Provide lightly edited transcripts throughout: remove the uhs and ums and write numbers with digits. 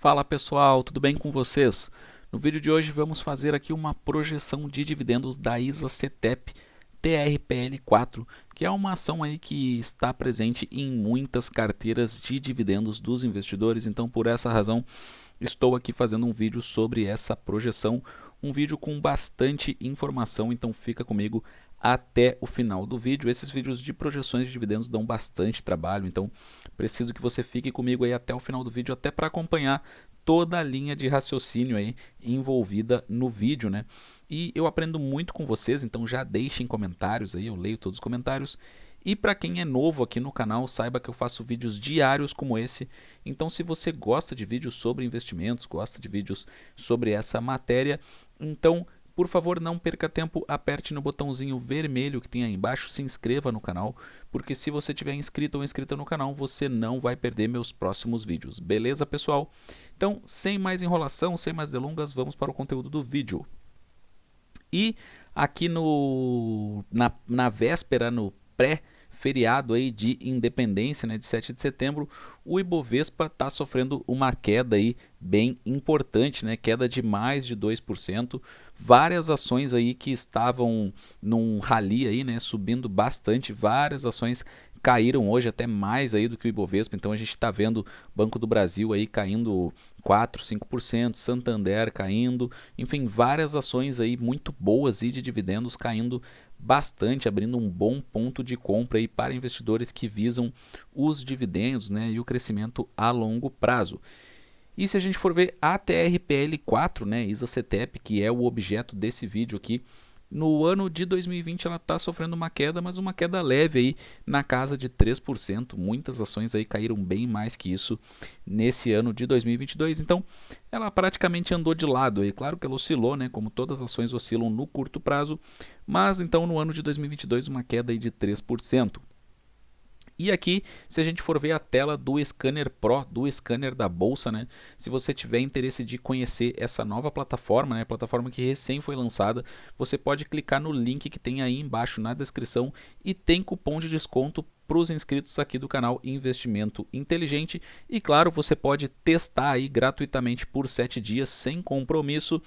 Fala pessoal, tudo bem com vocês? No vídeo de hoje vamos fazer aqui uma projeção de dividendos da ISA-CTEP TRPL4, que é uma ação aí que está presente em muitas carteiras de dividendos dos investidores. Então, por essa razão, estou aqui fazendo um vídeo sobre essa projeção, um vídeo com bastante informação, então fica comigo até o final do vídeo. Esses vídeos de projeções de dividendos dão bastante trabalho, então preciso que você fique comigo aí até o final do vídeo, até para acompanhar toda a linha de raciocínio aí envolvida no vídeo, né? E eu aprendo muito com vocês, então já deixem comentários aí, eu leio todos os comentários. E para quem é novo aqui no canal, saiba que eu faço vídeos diários como esse. Então, se você gosta de vídeos sobre investimentos, gosta de vídeos sobre essa matéria, então, por favor, não perca tempo, aperte no botãozinho vermelho que tem aí embaixo, se inscreva no canal, porque se você tiver inscrito ou inscrita no canal, você não vai perder meus próximos vídeos. Beleza, pessoal? Então, sem mais enrolação, sem mais delongas, vamos para o conteúdo do vídeo. E aqui na véspera, no pré-feriado aí de independência, né, de 7 de setembro, o Ibovespa está sofrendo uma queda aí bem importante, né, queda de mais de 2%. Várias ações aí que estavam num rally aí, né, subindo bastante, várias ações caíram hoje até mais aí do que o Ibovespa. Então a gente está vendo Banco do Brasil aí caindo 4, 5%, Santander caindo, enfim, várias ações aí muito boas e de dividendos caindo bastante, abrindo um bom ponto de compra aí para investidores que visam os dividendos, né, e o crescimento a longo prazo. E se a gente for ver a TRPL4, né, ISA-CTEP, que é o objeto desse vídeo aqui, no ano de 2020 ela está sofrendo uma queda, mas uma queda leve aí na casa de 3%. Muitas ações aí caíram bem mais que isso nesse ano de 2022. Então ela praticamente andou de lado aí. Claro que ela oscilou, né, como todas as ações oscilam no curto prazo, mas então no ano de 2022 uma queda aí de 3%. E aqui, se a gente for ver a tela do Scanner Pro, do scanner da bolsa, né? Se você tiver interesse de conhecer essa nova plataforma, né? Plataforma que recém foi lançada, você pode clicar no link que tem aí embaixo na descrição e tem cupom de desconto para os inscritos aqui do canal Investimento Inteligente. E claro, você pode testar aí gratuitamente por 7 dias sem compromisso.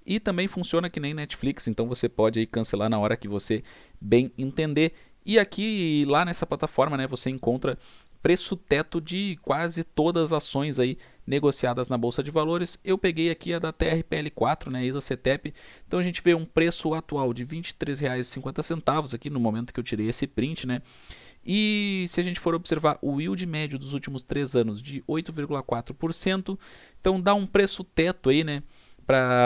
E também funciona que nem Netflix, então você pode aí cancelar na hora que você bem entender. E aqui, lá nessa plataforma, né, você encontra preço teto de quase todas as ações aí negociadas na Bolsa de Valores. Eu peguei aqui a da TRPL4, né, ISA-CTEP. Então a gente vê um preço atual de R$ 23,50 aqui no momento que eu tirei esse print, né? E se a gente for observar o yield médio dos últimos 3 anos de 8,4%, então dá um preço teto aí, né?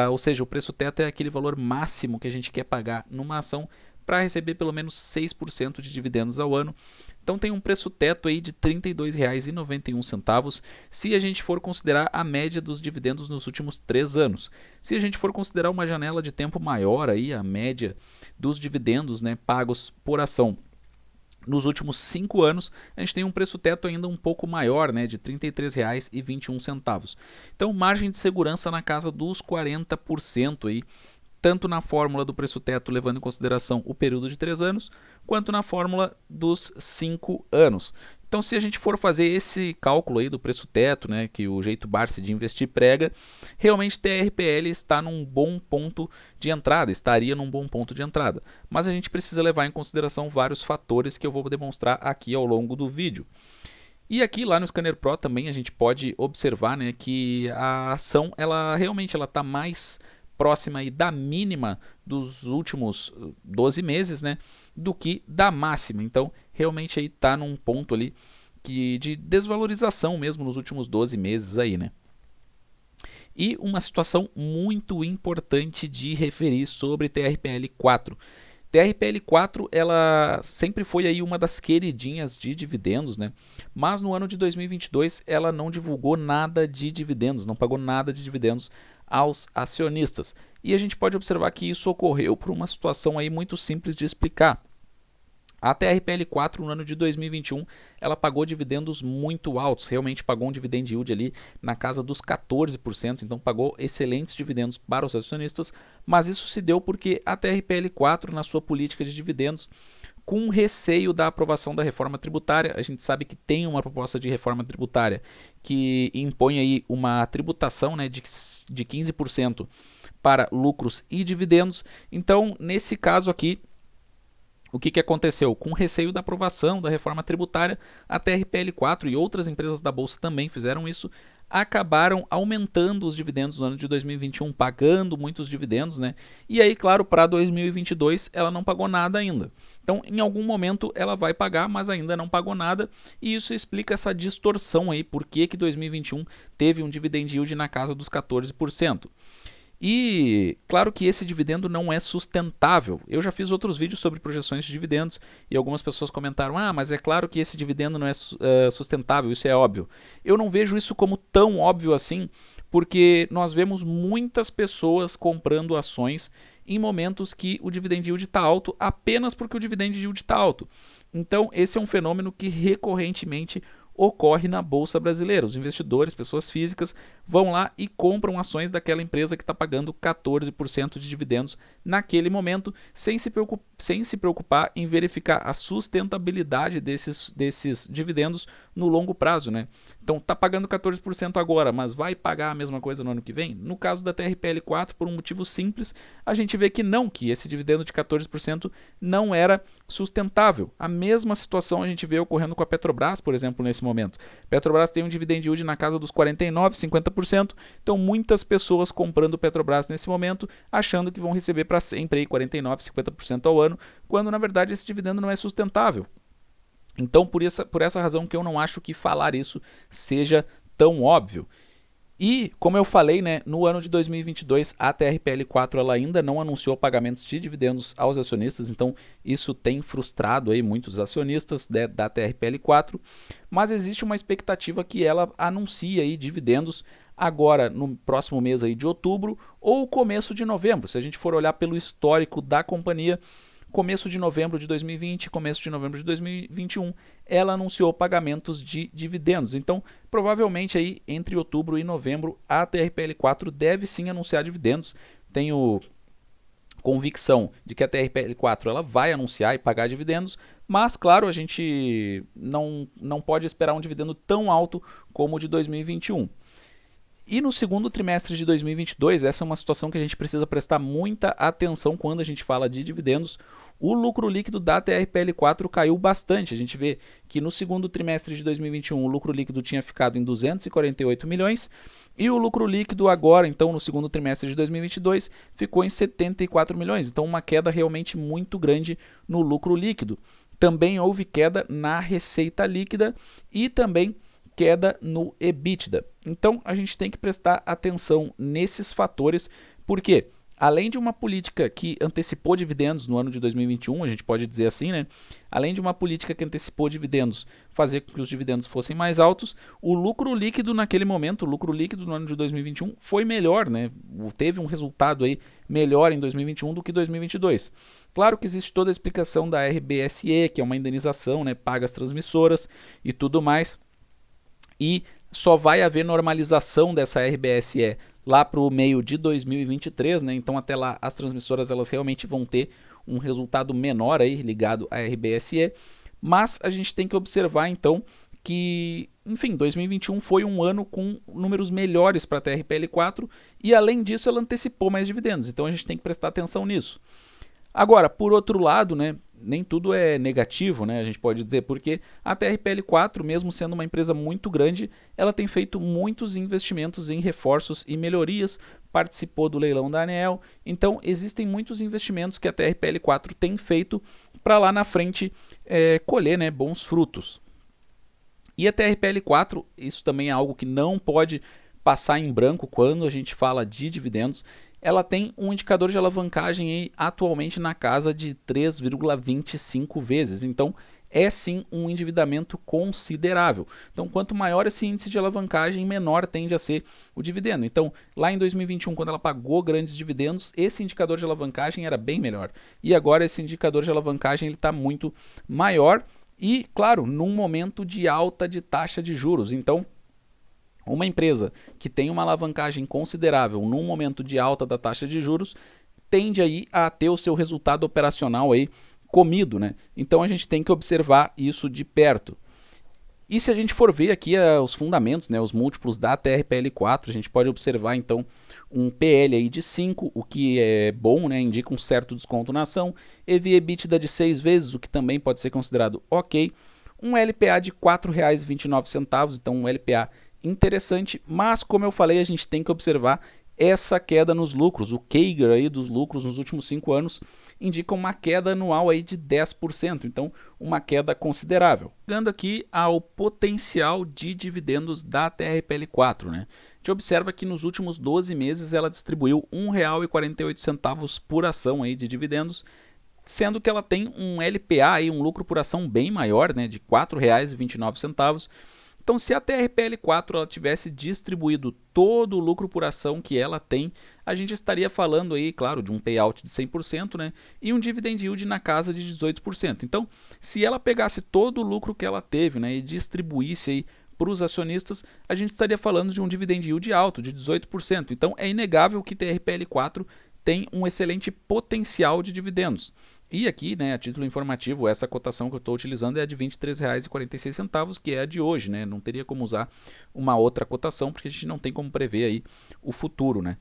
Ou seja, o preço teto é aquele valor máximo que a gente quer pagar numa ação para receber pelo menos 6% de dividendos ao ano. Então tem um preço teto aí de R$ 32,91 se a gente for considerar a média dos dividendos nos últimos 3 anos. Se a gente for considerar uma janela de tempo maior, aí, a média dos dividendos, né, pagos por ação nos últimos 5 anos, a gente tem um preço teto ainda um pouco maior, né, de R$ 33,21. Então margem de segurança na casa dos 40% aí, tanto na fórmula do preço teto, levando em consideração o período de 3 anos, quanto na fórmula dos 5 anos. Então, se a gente for fazer esse cálculo aí do preço teto, né, que o jeito Barsi de investir prega, realmente TRPL está num bom ponto de entrada, estaria num bom ponto de entrada. Mas a gente precisa levar em consideração vários fatores que eu vou demonstrar aqui ao longo do vídeo. E aqui lá no Scanner Pro também a gente pode observar, né, que a ação ela realmente está mais próxima aí da mínima dos últimos 12 meses, né, do que da máxima. Então, realmente aí está num ponto ali de desvalorização mesmo nos últimos 12 meses aí, né. E uma situação muito importante de referir sobre TRPL4. TRPL4 ela sempre foi aí uma das queridinhas de dividendos, né? Mas no ano de 2022 ela não divulgou nada de dividendos, não pagou nada de dividendos aos acionistas. E a gente pode observar que isso ocorreu por uma situação aí muito simples de explicar. A TRPL4 no ano de 2021 ela pagou dividendos muito altos, realmente pagou um dividend yield ali na casa dos 14%, então pagou excelentes dividendos para os acionistas, mas isso se deu porque a TRPL4 na sua política de dividendos com receio da aprovação da reforma tributária. A gente sabe que tem uma proposta de reforma tributária que impõe aí uma tributação, né, de 15% para lucros e dividendos. Então, nesse caso aqui, o que aconteceu? Com receio da aprovação da reforma tributária, a TRPL4 e outras empresas da Bolsa também fizeram isso, acabaram aumentando os dividendos no ano de 2021, pagando muitos dividendos, né? E aí, claro, para 2022 ela não pagou nada ainda. Então, em algum momento ela vai pagar, mas ainda não pagou nada, e isso explica essa distorção aí, por que 2021 teve um dividend yield na casa dos 14%. E claro que esse dividendo não é sustentável. Eu já fiz outros vídeos sobre projeções de dividendos e algumas pessoas comentaram: ah, mas é claro que esse dividendo não é sustentável, isso é óbvio. Eu não vejo isso como tão óbvio assim, porque nós vemos muitas pessoas comprando ações em momentos que o dividend yield está alto apenas porque o dividend yield está alto. Então esse é um fenômeno que recorrentemente ocorre na Bolsa Brasileira. Os investidores, pessoas físicas, vão lá e compram ações daquela empresa que está pagando 14% de dividendos naquele momento, sem se preocupar em verificar a sustentabilidade desses dividendos no longo prazo, né? Então, está pagando 14% agora, mas vai pagar a mesma coisa no ano que vem? No caso da TRPL4, por um motivo simples, a gente vê que não, que esse dividendo de 14% não era sustentável. A mesma situação a gente vê ocorrendo com a Petrobras, por exemplo, nesse momento. Petrobras tem um dividend yield na casa dos 49%, 50%, então muitas pessoas comprando Petrobras nesse momento, achando que vão receber para sempre aí 49%, 50% ao ano, quando na verdade esse dividendo não é sustentável. Então, por essa razão que eu não acho que falar isso seja tão óbvio. E, como eu falei, né, no ano de 2022, a TRPL4 ela ainda não anunciou pagamentos de dividendos aos acionistas, então isso tem frustrado aí muitos acionistas da TRPL4, mas existe uma expectativa que ela anuncie aí dividendos agora no próximo mês aí de outubro ou começo de novembro. Se a gente for olhar pelo histórico da companhia, começo de novembro de 2020, começo de novembro de 2021, ela anunciou pagamentos de dividendos. Então, provavelmente aí entre outubro e novembro, a TRPL4 deve sim anunciar dividendos. Tenho convicção de que a TRPL4 ela vai anunciar e pagar dividendos, mas claro, a gente não pode esperar um dividendo tão alto como o de 2021. E no segundo trimestre de 2022, essa é uma situação que a gente precisa prestar muita atenção quando a gente fala de dividendos. O lucro líquido da TRPL4 caiu bastante. A gente vê que no segundo trimestre de 2021 o lucro líquido tinha ficado em 248 milhões e o lucro líquido agora, então no segundo trimestre de 2022, ficou em 74 milhões. Então uma queda realmente muito grande no lucro líquido. Também houve queda na receita líquida e também queda no EBITDA. Então a gente tem que prestar atenção nesses fatores, porque além de uma política que antecipou dividendos no ano de 2021, a gente pode dizer assim, né? Além de uma política que antecipou dividendos, fazer com que os dividendos fossem mais altos, o lucro líquido naquele momento, o lucro líquido no ano de 2021 foi melhor, né? Teve um resultado aí melhor em 2021 do que 2022. Claro que existe toda a explicação da RBSE, que é uma indenização, né? Paga às transmissoras e tudo mais. E só vai haver normalização dessa RBSE lá para o meio de 2023, né? Então até lá as transmissoras elas realmente vão ter um resultado menor aí ligado à RBSE, mas a gente tem que observar então que, enfim, 2021 foi um ano com números melhores para a TRPL4 e além disso ela antecipou mais dividendos, então a gente tem que prestar atenção nisso. Agora, por outro lado, né, nem tudo é negativo, né, a gente pode dizer, porque a TRPL4, mesmo sendo uma empresa muito grande, ela tem feito muitos investimentos em reforços e melhorias, participou do leilão da ANEEL, então existem muitos investimentos que a TRPL4 tem feito para lá na frente colher, né, bons frutos. E a TRPL4, isso também é algo que não pode passar em branco quando a gente fala de dividendos, ela tem um indicador de alavancagem aí, atualmente na casa de 3,25 vezes. Então, é sim um endividamento considerável. Então, quanto maior esse índice de alavancagem, menor tende a ser o dividendo. Então, lá em 2021, quando ela pagou grandes dividendos, esse indicador de alavancagem era bem melhor. E agora esse indicador de alavancagem está muito maior e, claro, num momento de alta de taxa de juros. Então, uma empresa que tem uma alavancagem considerável num momento de alta da taxa de juros tende aí a ter o seu resultado operacional aí comido, né? Então a gente tem que observar isso de perto. E se a gente for ver aqui os fundamentos, né, os múltiplos da TRPL4, a gente pode observar então um PL aí de 5, o que é bom, né, indica um certo desconto na ação, EV/EBITDA de 6 vezes, o que também pode ser considerado ok, um LPA de R$ 4,29, então um LPA interessante, mas como eu falei, a gente tem que observar essa queda nos lucros, o CAGR aí dos lucros nos últimos 5 anos indica uma queda anual aí de 10%, então uma queda considerável. Chegando aqui ao potencial de dividendos da TRPL4, né? A gente observa que nos últimos 12 meses ela distribuiu R$ 1,48 por ação aí de dividendos, sendo que ela tem um LPA, aí, um lucro por ação bem maior, né, de R$ 4,29. Então, se a TRPL4 ela tivesse distribuído todo o lucro por ação que ela tem, a gente estaria falando aí, claro, de um payout de 100%, né, e um dividend yield na casa de 18%. Então, se ela pegasse todo o lucro que ela teve, né, e distribuísse aí para os acionistas, a gente estaria falando de um dividend yield alto, de 18%. Então, é inegável que TRPL4 tem um excelente potencial de dividendos. E aqui, né, a título informativo, essa cotação que eu estou utilizando é a de R$ 23,46, que é a de hoje, né? Não teria como usar uma outra cotação, porque a gente não tem como prever aí o futuro, né?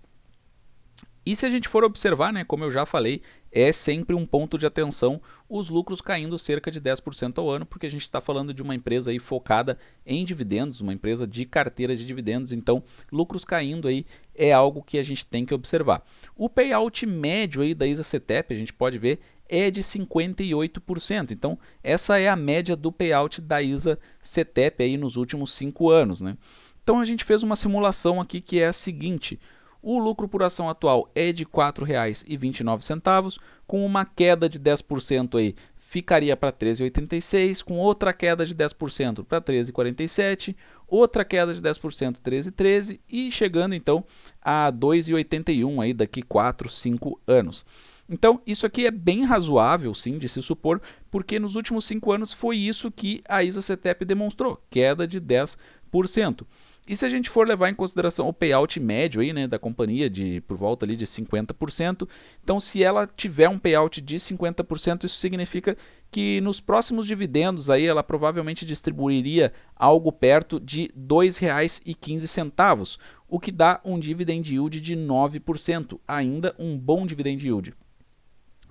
E se a gente for observar, né, como eu já falei, é sempre um ponto de atenção os lucros caindo cerca de 10% ao ano, porque a gente está falando de uma empresa aí focada em dividendos, uma empresa de carteira de dividendos, então lucros caindo aí é algo que a gente tem que observar. O payout médio aí da ISA-CTEP, a gente pode ver, é de 58%, então essa é a média do payout da ISA-CTEP aí nos últimos 5 anos, né? Então a gente fez uma simulação aqui que é a seguinte: o lucro por ação atual é de R$ 4,29, com uma queda de 10% aí ficaria para R$ 13,86, com outra queda de 10% para R$ 13,47, outra queda de 10% R$ 13,13 e chegando então a R$ 2,81 aí daqui 4, 5 anos. Então isso aqui é bem razoável sim de se supor, porque nos últimos 5 anos foi isso que a ISA-CTEP demonstrou, queda de 10%. E se a gente for levar em consideração o payout médio aí, né, da companhia de por volta ali de 50%, então se ela tiver um payout de 50%, isso significa que nos próximos dividendos aí ela provavelmente distribuiria algo perto de R$ 2,15, o que dá um dividend yield de 9%, ainda um bom dividend yield.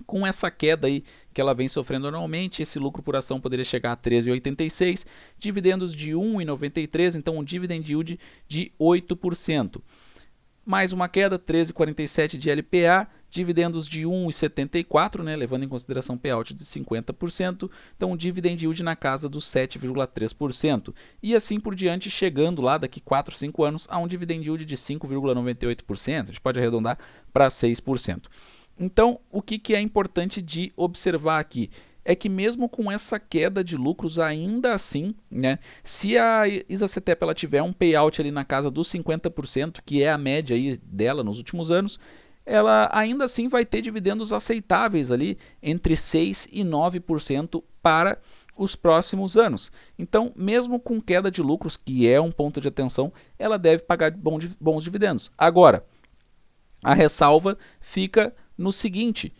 Com essa queda aí que ela vem sofrendo anualmente, esse lucro por ação poderia chegar a 13,86, dividendos de 1,93, então um dividend yield de 8%. Mais uma queda, 13,47 de LPA, dividendos de 1,74, né, levando em consideração payout de 50%, então um dividend yield na casa dos 7,3%. E assim por diante, chegando lá daqui 4, 5 anos a um dividend yield de 5,98%, a gente pode arredondar para 6%. Então, o que é importante de observar aqui é que mesmo com essa queda de lucros, ainda assim, né, se a ISA-CTEP ela tiver um payout ali na casa dos 50%, que é a média aí dela nos últimos anos, ela ainda assim vai ter dividendos aceitáveis ali entre 6% e 9% para os próximos anos. Então, mesmo com queda de lucros, que é um ponto de atenção, ela deve pagar bons dividendos. Agora, a ressalva fica no seguinte,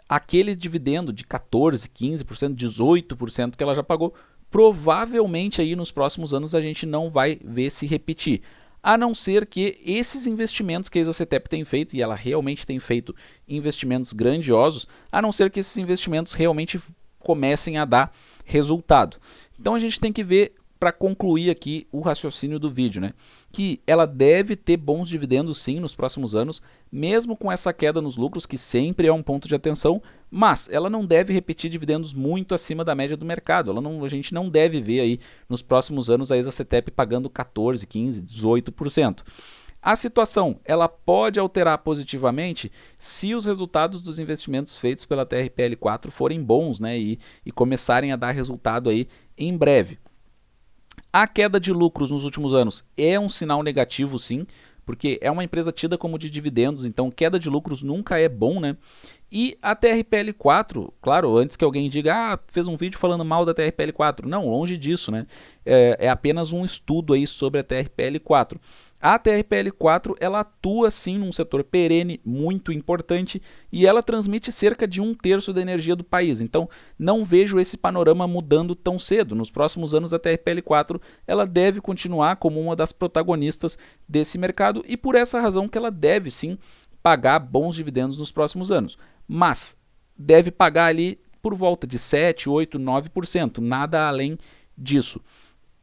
aquele dividendo de 14%, 15%, 18% que ela já pagou, provavelmente aí nos próximos anos a gente não vai ver se repetir. A não ser que esses investimentos que a ISA-CTEP tem feito, e ela realmente tem feito investimentos grandiosos, a não ser que esses investimentos realmente comecem a dar resultado. Então a gente tem que ver, para concluir aqui o raciocínio do vídeo, né, que ela deve ter bons dividendos sim nos próximos anos, mesmo com essa queda nos lucros, que sempre é um ponto de atenção, mas ela não deve repetir dividendos muito acima da média do mercado. A gente não deve ver aí nos próximos anos a ISA-CTEP pagando 14%, 15%, 18%. A situação ela pode alterar positivamente se os resultados dos investimentos feitos pela TRPL4 forem bons, né, e começarem a dar resultado aí em breve. A queda de lucros nos últimos anos é um sinal negativo, sim, porque é uma empresa tida como de dividendos, então queda de lucros nunca é bom, né? E a TRPL4, claro, antes que alguém diga, fez um vídeo falando mal da TRPL4. Não, longe disso, né? É apenas um estudo aí sobre a TRPL4. A TRPL4 ela atua sim num setor perene muito importante e ela transmite cerca de 1/3 da energia do país. Então não vejo esse panorama mudando tão cedo. Nos próximos anos a TRPL4 ela deve continuar como uma das protagonistas desse mercado e por essa razão que ela deve sim pagar bons dividendos nos próximos anos. Mas deve pagar ali por volta de 7, 8, 9%, nada além disso.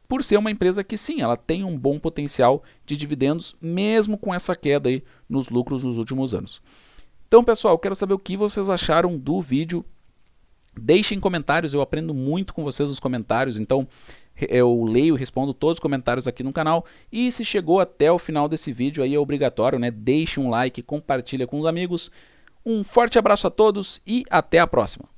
Por ser uma empresa que sim, ela tem um bom potencial de dividendos, mesmo com essa queda aí nos lucros dos últimos anos. Então, pessoal, eu quero saber o que vocês acharam do vídeo. Deixem comentários, eu aprendo muito com vocês nos comentários, então eu leio e respondo todos os comentários aqui no canal. E se chegou até o final desse vídeo, aí é obrigatório, né? Deixe um like, compartilha com os amigos. Um forte abraço a todos e até a próxima!